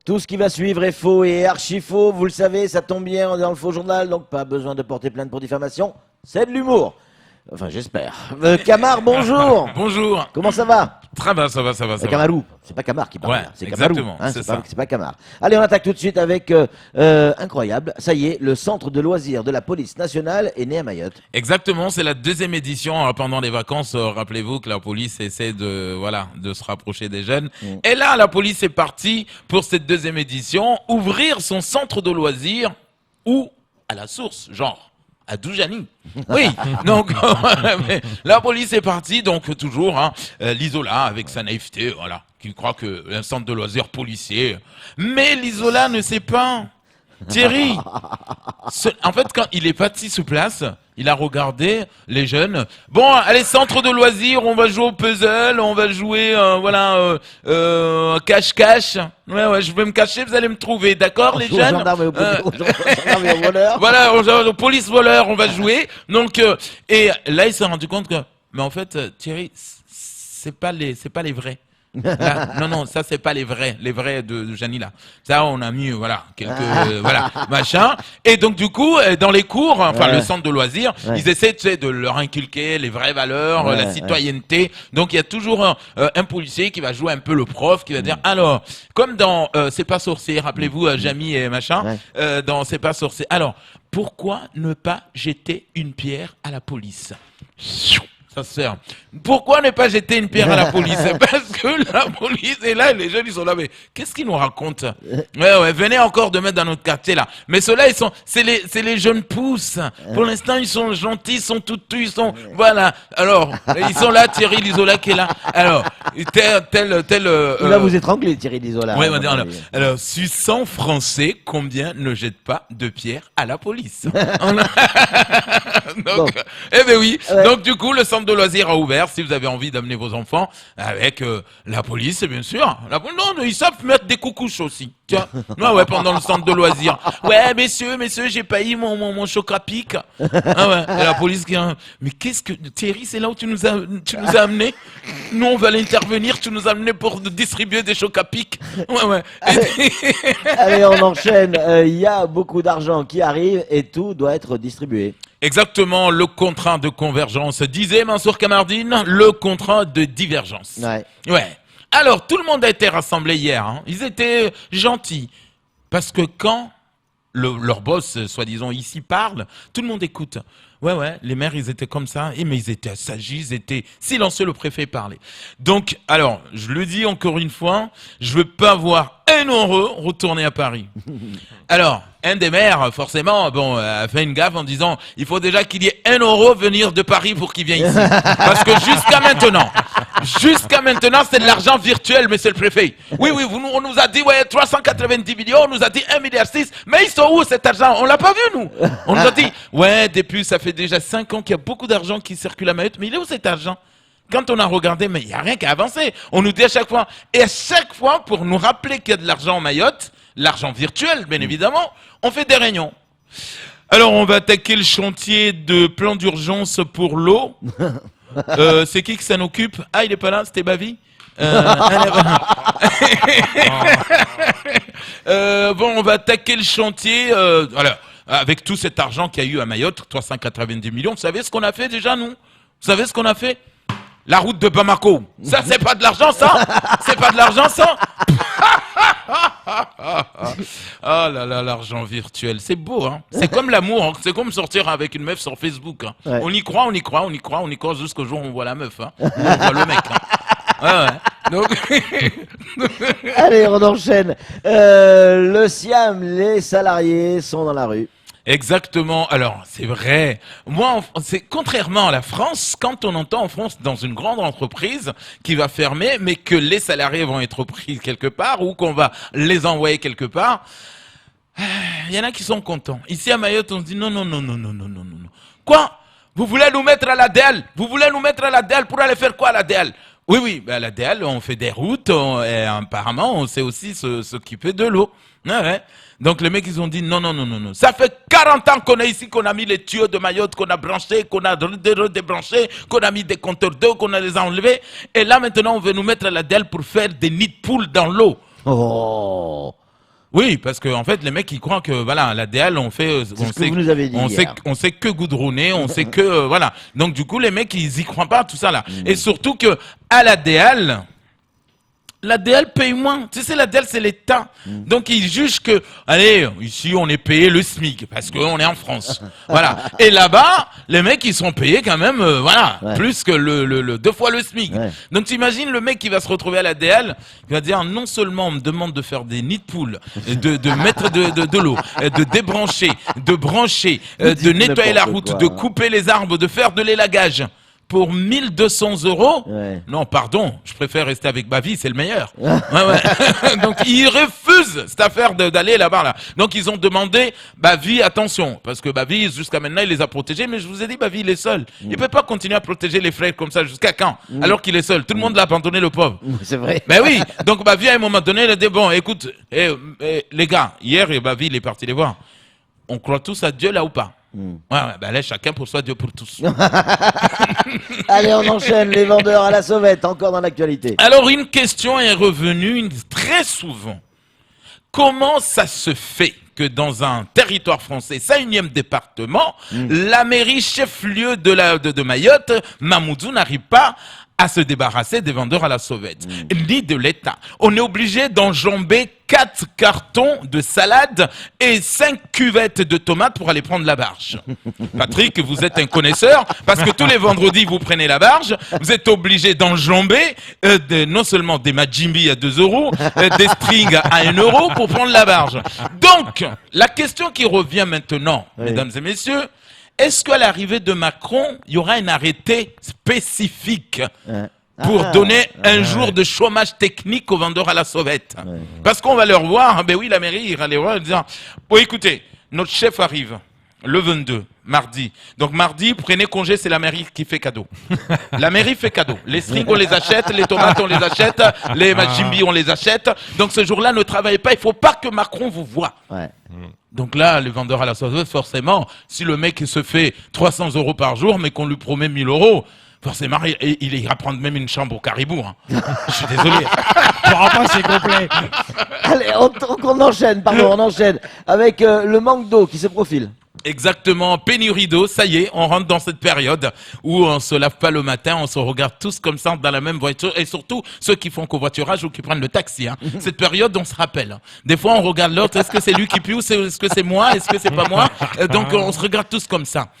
Tout ce qui va suivre est faux et archi faux, vous le savez, ça tombe bien, on est dans le faux journal, donc pas besoin de porter plainte pour diffamation, c'est de l'humour. Enfin, j'espère. Camar, bonjour. Bonjour. Comment ça va? Très bien, ça va. Camarou, c'est pas Camar qui parle, Ouais, là, c'est exactement, Camarou, c'est ça. c'est pas Camar. Allez, on attaque tout de suite avec incroyable, ça y est, le centre de loisirs de la police nationale est né à Mayotte. Exactement, c'est la deuxième édition. Alors, pendant les vacances, rappelez-vous que la police essaie de se rapprocher des jeunes. Et là, la police est partie pour cette deuxième édition ouvrir son centre de loisirs où à la source, genre. À Doujani. Oui, donc la police est partie, donc toujours l'Isola avec sa naïveté, voilà, qui croit que un centre de loisirs policier. Mais l'Isola ne sait pas. Thierry, en fait, quand il est parti sur place, il a regardé les jeunes. Bon, allez, centre de loisirs, on va jouer au puzzle, on va jouer, cache-cache. Ouais, je vais me cacher, vous allez me trouver, d'accord, les jeunes? Gendarmes et aux voleurs. Voilà, aux police voleurs, on va jouer. Donc, et là, il s'est rendu compte que, mais en fait, Thierry, c'est pas les vrais. Là, non, ça c'est pas les vrais de Janila. Ça on a mis quelques machin. Et donc du coup dans les cours, le centre de loisirs, ils essaient de leur inculquer les vraies valeurs, la citoyenneté. Donc il y a toujours un policier qui va jouer un peu le prof, qui va dire alors comme dans C'est pas sorcier, rappelez-vous Jamy et machin, dans C'est pas sorcier. Alors pourquoi ne pas jeter une pierre à la police? Ça sert. Pourquoi ne pas jeter une pierre à la police? Parce que la police est là et les jeunes ils sont là. Mais qu'est-ce qu'ils nous racontent? Venez encore de mettre dans notre quartier là. Mais ceux-là c'est les jeunes pousses. Pour l'instant ils sont gentils, ils sont ils sont voilà. Alors ils sont là, Thierry l'Isola qui est là. Alors Il va vous étrangler, Thierry l'Isola. Ouais, alors, sur 100 Français, combien ne jettent pas de pierre à la police? Donc, eh ben oui. Ouais. Donc du coup, le centre de loisirs a ouvert. Si vous avez envie d'amener vos enfants avec la police, bien sûr. Non, ils savent mettre des coucouches aussi. Tiens, pendant le centre de loisirs. Ouais, messieurs, j'ai pas eu mon choc à pic. Et la police qui mais qu'est-ce que Thierry, c'est là où tu nous as amené? Nous, on va aller intervenir. Tu nous as amené pour distribuer des chocs à pic. Allez, on enchaîne. Il y a beaucoup d'argent qui arrive et tout doit être distribué. Exactement, le contrat de convergence disait Mansour Kamardine, le contrat de divergence. Ouais. Alors, tout le monde a été rassemblé hier. Ils étaient gentils. Parce que quand leur boss, soi-disant, ici parle, tout le monde écoute. Ouais, les maires, ils étaient comme ça. Mais ils étaient sagis, ils étaient silencieux, le préfet parlait. Donc, alors, je le dis encore une fois, je veux pas voir un euro retourner à Paris. Alors, un des maires, forcément, a fait une gaffe en disant il faut déjà qu'il y ait 1 euro venir de Paris pour qu'il vienne ici. Parce que jusqu'à maintenant, c'est de l'argent virtuel, monsieur le préfet. Oui, on nous a dit 390 millions, on nous a dit 1,6 milliard. Mais ils sont où cet argent? On l'a pas vu, nous. On nous a dit depuis, ça fait déjà 5 ans qu'il y a beaucoup d'argent qui circule à Mayotte, mais il est où cet argent? Quand on a regardé, mais il n'y a rien qui a avancé. On nous dit à chaque fois, et à chaque fois, pour nous rappeler qu'il y a de l'argent en Mayotte, l'argent virtuel, bien évidemment, on fait des réunions. Alors, on va attaquer le chantier de plan d'urgence pour l'eau. C'est qui s'en occupe? Ah, il est pas là, c'était Bavi. On va attaquer le chantier. Avec tout cet argent qu'il y a eu à Mayotte, 390 millions, vous savez ce qu'on a fait déjà, nous? Vous savez ce qu'on a fait? La route de Bamako. Ça, c'est pas de l'argent, ça? C'est pas de l'argent, ça? Oh là là, l'argent virtuel. C'est beau, hein? C'est comme l'amour, C'est comme sortir avec une meuf sur Facebook, On y croit jusqu'au jour où on voit la meuf, On voit le mec, Donc... Allez, on enchaîne. Le Siam, les salariés sont dans la rue. Exactement. Alors, c'est vrai. Moi, c'est contrairement à la France, quand on entend en France dans une grande entreprise qui va fermer, mais que les salariés vont être pris quelque part ou qu'on va les envoyer quelque part, il y en a qui sont contents. Ici à Mayotte, on se dit non. Quoi? Vous voulez nous mettre à l'ADL? Vous voulez nous mettre à l'ADL pour aller faire quoi à l'ADL? Oui, à l'ADL, on fait des routes et apparemment, on sait aussi s'occuper de l'eau. Donc les mecs, ils ont dit non. Ça fait 40 ans qu'on est ici, qu'on a mis les tuyaux de Mayotte, qu'on a branché, qu'on a débranché, qu'on a mis des compteurs d'eau, qu'on a les enlevés. Et là, maintenant, on veut nous mettre à l'ADL pour faire des nids de poules dans l'eau. Oh. Oui, parce que en fait, les mecs ils croient que voilà, l'ADL on fait, on sait que goudronner, on sait que voilà. Donc du coup, les mecs ils y croient pas tout ça là. Et surtout que à l'ADL paye moins. Tu sais, l'ADL, c'est l'État. Donc, ils jugent que, allez, ici, on est payé le SMIC, parce qu'on est en France. Voilà. Et là-bas, les mecs, ils sont payés quand même, voilà, plus que le 2 fois le SMIC. Ouais. Donc, t'imagines le mec qui va se retrouver à l'ADL, il va dire, non seulement on me demande de faire des nids de poules, de mettre de l'eau, de débrancher, de brancher, de nettoyer la route, de couper les arbres, de faire de l'élagage. Pour 1 200 €, non, pardon, je préfère rester avec Bavi, c'est le meilleur. Donc, ils refusent cette affaire d'aller là-bas. Là. Donc, ils ont demandé, Bavi, attention, parce que Bavi, jusqu'à maintenant, il les a protégés, mais je vous ai dit, Bavi, il est seul. Il ne peut pas continuer à protéger les frères comme ça, jusqu'à quand alors qu'il est seul. Tout le monde l'a abandonné, le pauvre. C'est vrai. Mais oui, donc Bavi, à un moment donné, il a dit, bon, écoute, les gars, hier, Bavi, il est parti les voir. On croit tous à Dieu, là ou pas? Là, chacun pour soi, Dieu pour tous. Allez, on enchaîne les vendeurs à la sauvette, encore dans l'actualité. Alors, une question est revenue très souvent. Comment ça se fait que dans un territoire français, 5e département, la mairie chef-lieu de Mayotte, Mamoudzou, n'arrive pas à se débarrasser des vendeurs à la sauvette, ni de l'État. On est obligé d'enjamber 4 cartons de salade et 5 cuvettes de tomates pour aller prendre la barge. Patrick, vous êtes un connaisseur, parce que tous les vendredis, vous prenez la barge, vous êtes obligé d'enjamber non seulement des majimbi à 2 €, des strings à 1 € pour prendre la barge. Donc, la question qui revient maintenant, mesdames et messieurs, est-ce qu'à l'arrivée de Macron, il y aura un arrêté spécifique pour donner un jour de chômage technique aux vendeurs à la sauvette? Parce qu'on va leur voir, ben oui, la mairie ira les voir en disant, bon écoutez, notre chef arrive le 22, mardi. Donc mardi, prenez congé, c'est la mairie qui fait cadeau. La mairie fait cadeau. Les strings, on les achète, les tomates, on les achète, les majimbi, on les achète. Donc ce jour-là, ne travaillez pas, il ne faut pas que Macron vous voie. Donc là, les vendeurs à la sauvette, forcément, si le mec se fait 300 € par jour, mais qu'on lui promet 1 000 €, forcément, il ira prendre même une chambre au Caribou. Hein. Je suis désolé. Pour après, c'est complet. Allez, on enchaîne, on enchaîne avec le manque d'eau qui se profile. Exactement, pénurie d'eau, ça y est, on rentre dans cette période où on se lave pas le matin, on se regarde tous comme ça dans la même voiture, et surtout ceux qui font covoiturage ou qui prennent le taxi. Hein. Cette période, on se rappelle. Des fois, on regarde l'autre, est-ce que c'est lui qui pue ou est-ce que c'est moi, est-ce que c'est pas moi? Donc, on se regarde tous comme ça.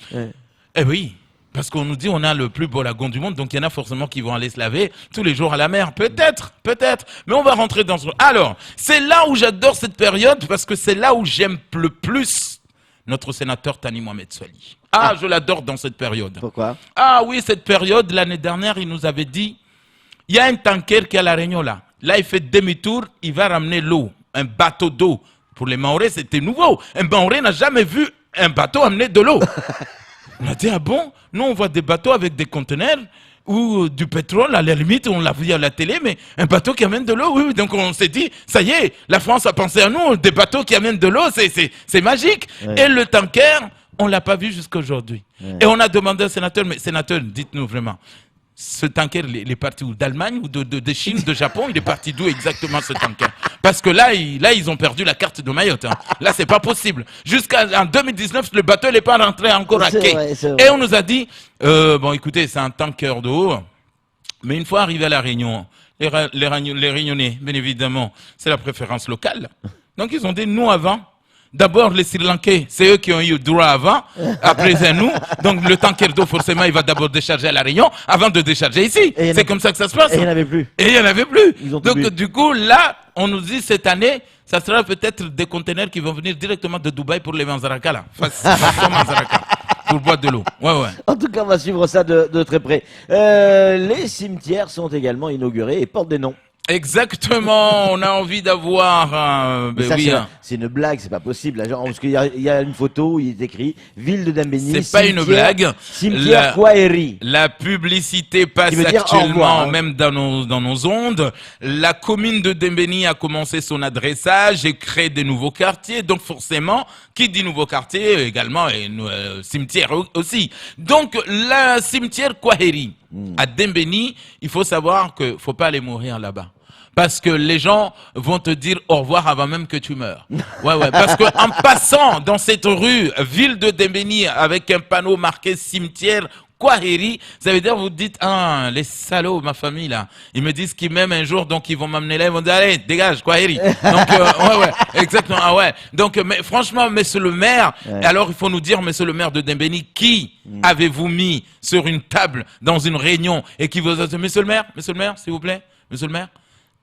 Eh oui. Parce qu'on nous dit on a le plus beau lagon du monde, donc il y en a forcément qui vont aller se laver tous les jours à la mer. Peut-être. Mais on va rentrer dans ce... Alors, c'est là où j'adore cette période, parce que c'est là où j'aime le plus notre sénateur Thani Mohamed Soilihi. Je l'adore dans cette période. Pourquoi? Oui, cette période, l'année dernière, il nous avait dit, il y a un tanker qui est à La Réunion là. Là, il fait demi-tour, il va ramener l'eau, un bateau d'eau. Pour les Mahorais, c'était nouveau. Un Mahorais n'a jamais vu un bateau amener de l'eau. On a dit, ah bon? Nous, on voit des bateaux avec des conteneurs ou du pétrole, à la limite, on l'a vu à la télé, mais un bateau qui amène de l'eau, oui. Donc on s'est dit, ça y est, la France a pensé à nous, des bateaux qui amènent de l'eau, c'est magique. Et le tanker, on ne l'a pas vu jusqu'à aujourd'hui. Et on a demandé au sénateur, mais sénateur, dites-nous vraiment, ce tanker, il est parti où? D'Allemagne ou de Chine, de Japon? Il est parti d'où exactement ce tanker? Parce que là, ils ont perdu la carte de Mayotte. Hein. Là, c'est pas possible. Jusqu'en 2019, le bateau n'est pas rentré encore à quai. Et on nous a dit, bon, écoutez, c'est un tanker d'eau, mais une fois arrivé à La Réunion, les Réunionnais, bien évidemment, c'est la préférence locale. Donc, ils ont dit, nous, avant, d'abord, les Sri Lankais, c'est eux qui ont eu droit avant, après c'est nous. Donc le tanker d'eau, forcément, il va d'abord décharger à La Réunion avant de décharger ici. C'est comme ça que ça se passe. Et il n'y en avait plus. Donc du coup, là, on nous dit cette année, ça sera peut-être des conteneurs qui vont venir directement de Dubaï pour les Manzaraka, là. Façon Manzaraka. Pour boire de l'eau. En tout cas, on va suivre ça de très près. Les cimetières sont également inaugurés et portent des noms. Exactement, on a envie d'avoir c'est une blague, c'est pas possible. Là, genre, parce qu'il y a une photo où il est écrit ville de Dembéni. C'est pas une blague. Cimetière Kwaheri. La publicité passe actuellement même dans nos ondes. La commune de Dembéni a commencé son adressage et crée des nouveaux quartiers. Donc forcément, qui dit nouveau quartier également et cimetière aussi. Donc la cimetière Kwaheri. À Dembéni, il faut savoir qu'il ne faut pas aller mourir là-bas. parce que les gens vont te dire au revoir avant même que tu meurs. Ouais, parce que en passant dans cette rue, ville de Dembéni, avec un panneau marqué cimetière Kwaheri, ça veut dire vous dites ah les salauds, ma famille là, ils me disent qu'ils m'aiment un jour, donc ils vont m'amener là, ils vont dire allez dégage Kwaheri. Donc exactement, ah ouais. Donc mais franchement monsieur le maire, alors il faut nous dire monsieur le maire de Dembéni, qui avez-vous mis sur une table dans une réunion et qui vous a dit monsieur le maire s'il vous plaît, monsieur le maire,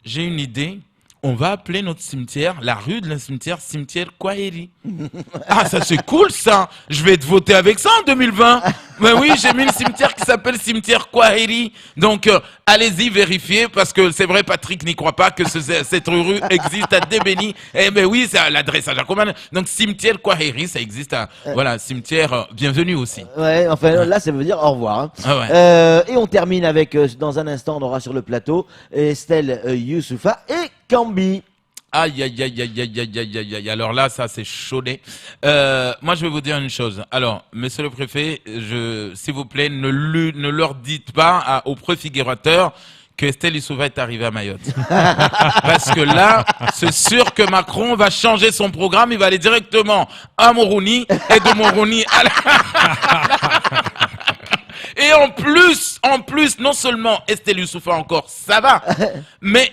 j'ai une idée. On va appeler notre cimetière, la rue de la cimetière Kwaheri. Ah, ça c'est cool ça. Je vais te voter avec ça en 2020. Mais oui, j'ai mis une cimetière qui s'appelle cimetière Kwaheri. Donc, allez-y vérifier parce que c'est vrai, Patrick n'y croit pas que cette rue existe à Dembéni. Eh ben oui, c'est l'adresse à Jacomane. Donc, cimetière Kwaheri, ça existe à, voilà, cimetière bienvenue aussi. Ouais, enfin là, ça veut dire au revoir. Hein. Ah ouais. Et on termine avec, dans un instant, on aura sur le plateau Estelle Youssoufa et Cambi. Aïe. Alors là, ça c'est chaudé. Moi, je vais vous dire une chose. Alors, monsieur le préfet, s'il vous plaît, ne leur dites pas aux préfigurateurs que Estelle Youssoufa est arrivée à Mayotte. Parce que là, c'est sûr que Macron va changer son programme. Il va aller directement à Moroni et de Moroni à la... Et en plus, non seulement Estelle Youssoufa encore, ça va, mais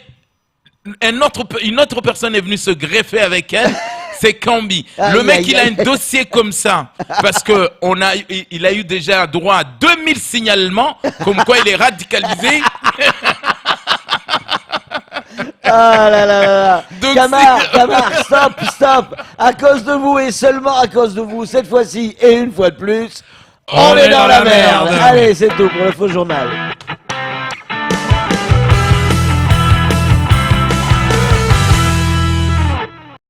une autre personne est venue se greffer avec elle, c'est Cambi. Le mec, il a un dossier comme ça, parce que il a eu déjà droit à 2000 signalements, comme quoi il est radicalisé. Ah là là là. Camar, stop. À cause de vous et seulement à cause de vous, cette fois-ci et une fois de plus, on est dans la merde. Allez, c'est tout pour le faux journal.